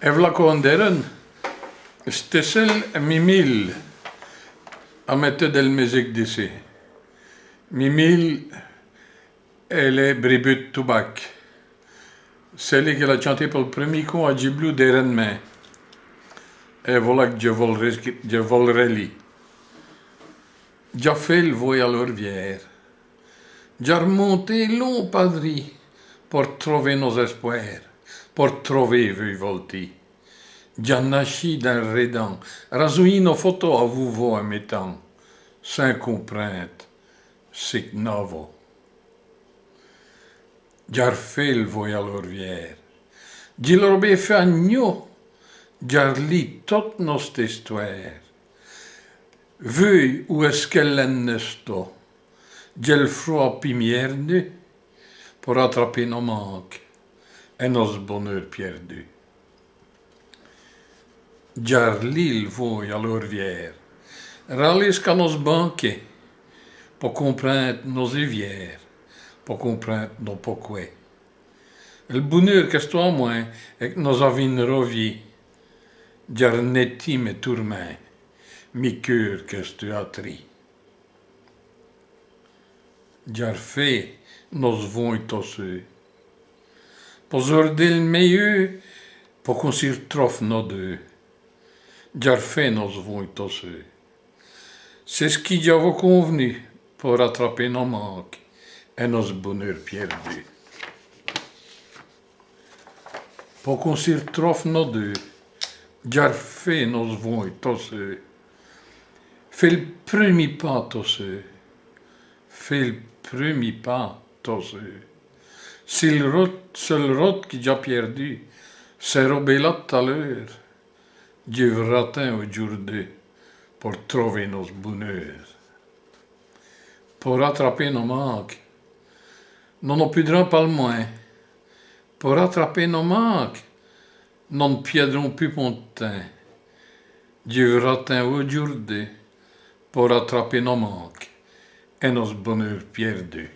Evla Conderen, stessel mimil, amette del musique d'ici. Mimil, elle est bribut tubac. Celle qui l'a chanté pour le premier coup à Giblou d'Erenme. Et voilà que je volerai li. Già fait le voy à l'orvière. Già remonté long padri pour trouver nos espoirs, pour trouver vos volti. Già nasci d'un redant, rasouin nos photos à vous voir mettant, sans comprendre, c'est novo. Già fait le voy à l'orvière. Già l'orbe fait agneau, già lit toute notre histoire. Veuille où est-ce qu'elle nesto, già le froid pimierne, pour attraper nos manques et nos bonheurs perdus. Già l'île voy à l'orvière, rallisca nos banquets, pour comprendre nos rivières, pour comprendre nos pourquoi. Le bonheur que toi moi et que nos avines rovi, già netti me tourment, mi cœur que tu as tri. Già fait nos voy tosseux, pour zorder le meilleur, pour qu'on s'y retrouve nos deux. Già fait nos voy tosseux. C'est ce qui già vous convenu pour rattraper nos manques et nos bonheurs perdus. Pour qu'on s'y retrouve nos deux, già fait nos voy tosseux. Fais le premier pas tosseux. Fais le premier pas tosseux. C'est le seul route qui già perdu, c'est robé là tout à l'heure. Dieu ratin aujourd'hui pour trouver nos bonheurs. Pour rattraper nos manques, non ne pudrons pas le moins. Pour rattraper nos manques, non ne piedrons plus pontin. Dieu ratin aujourd'hui pour rattraper nos manques et nos bonheurs perdus.